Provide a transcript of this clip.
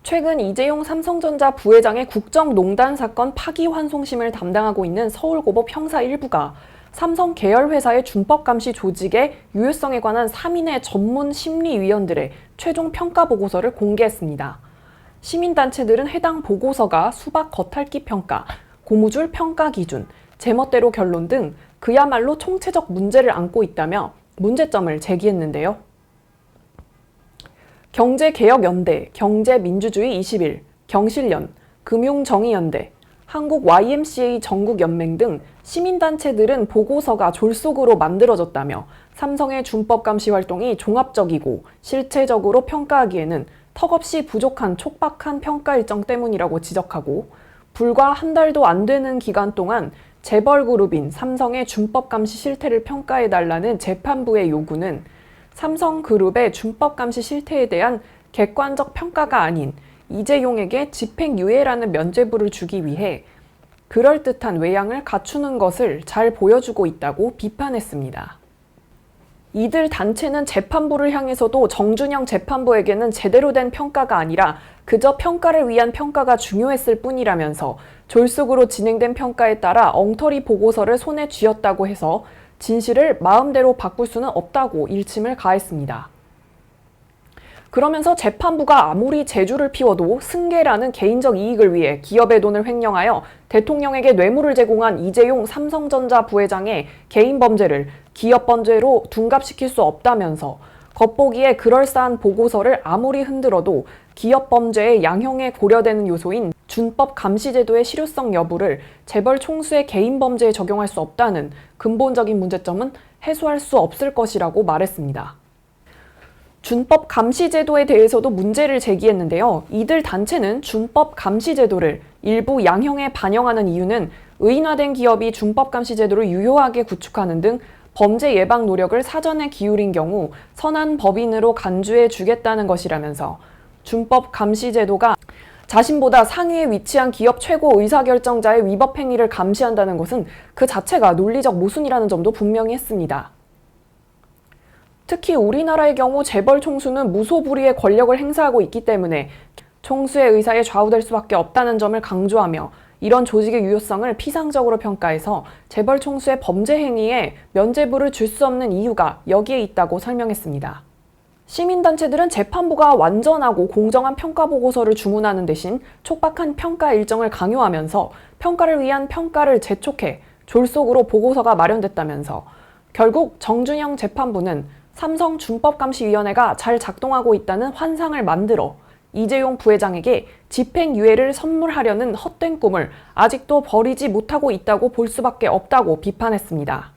최근 이재용 삼성전자 부회장의 국정농단 사건 파기환송심을 담당하고 있는 서울고법 형사 1부가 삼성 계열회사의 준법감시 조직의 유효성에 관한 3인의 전문 심리위원들의 최종 평가 보고서를 공개했습니다. 시민단체들은 해당 보고서가 수박 겉핥기 평가, 고무줄 평가 기준, 제멋대로 결론 등 그야말로 총체적 문제를 안고 있다며 문제점을 제기했는데요. 경제개혁연대, 경제민주주의 21, 경실련, 금융정의연대, 한국 YMCA 전국연맹 등 시민단체들은 보고서가 졸속으로 만들어졌다며 삼성의 준법감시 활동이 종합적이고 실체적으로 평가하기에는 턱없이 부족한 촉박한 평가 일정 때문이라고 지적하고, 불과 한 달도 안 되는 기간 동안 재벌그룹인 삼성의 준법감시 실태를 평가해달라는 재판부의 요구는 삼성그룹의 준법감시 실태에 대한 객관적 평가가 아닌 이재용에게 집행유예라는 면죄부를 주기 위해 그럴듯한 외양을 갖추는 것을 잘 보여주고 있다고 비판했습니다. 이들 단체는 재판부를 향해서도 정준영 재판부에게는 제대로 된 평가가 아니라 그저 평가를 위한 평가가 중요했을 뿐이라면서 졸속으로 진행된 평가에 따라 엉터리 보고서를 손에 쥐었다고 해서 진실을 마음대로 바꿀 수는 없다고 일침을 가했습니다. 그러면서 재판부가 아무리 재주를 피워도 승계라는 개인적 이익을 위해 기업의 돈을 횡령하여 대통령에게 뇌물을 제공한 이재용 삼성전자 부회장의 개인 범죄를 기업 범죄로 둔갑시킬 수 없다면서 겉보기에 그럴싸한 보고서를 아무리 흔들어도 기업 범죄의 양형에 고려되는 요소인 준법 감시제도의 실효성 여부를 재벌 총수의 개인 범죄에 적용할 수 없다는 근본적인 문제점은 해소할 수 없을 것이라고 말했습니다. 준법 감시제도에 대해서도 문제를 제기했는데요. 이들 단체는 준법 감시제도를 일부 양형에 반영하는 이유는 의인화된 기업이 준법 감시제도를 유효하게 구축하는 등 범죄 예방 노력을 사전에 기울인 경우 선한 법인으로 간주해 주겠다는 것이라면서 준법 감시제도가 자신보다 상위에 위치한 기업 최고 의사결정자의 위법 행위를 감시한다는 것은 그 자체가 논리적 모순이라는 점도 분명히 했습니다. 특히 우리나라의 경우 재벌 총수는 무소불위의 권력을 행사하고 있기 때문에 총수의 의사에 좌우될 수밖에 없다는 점을 강조하며 이런 조직의 유효성을 피상적으로 평가해서 재벌 총수의 범죄 행위에 면죄부를 줄 수 없는 이유가 여기에 있다고 설명했습니다. 시민단체들은 재판부가 완전하고 공정한 평가 보고서를 주문하는 대신 촉박한 평가 일정을 강요하면서 평가를 위한 평가를 재촉해 졸속으로 보고서가 마련됐다면서 결국 정준영 재판부는 삼성 준법감시위원회가 잘 작동하고 있다는 환상을 만들어 이재용 부회장에게 집행유예를 선물하려는 헛된 꿈을 아직도 버리지 못하고 있다고 볼 수밖에 없다고 비판했습니다.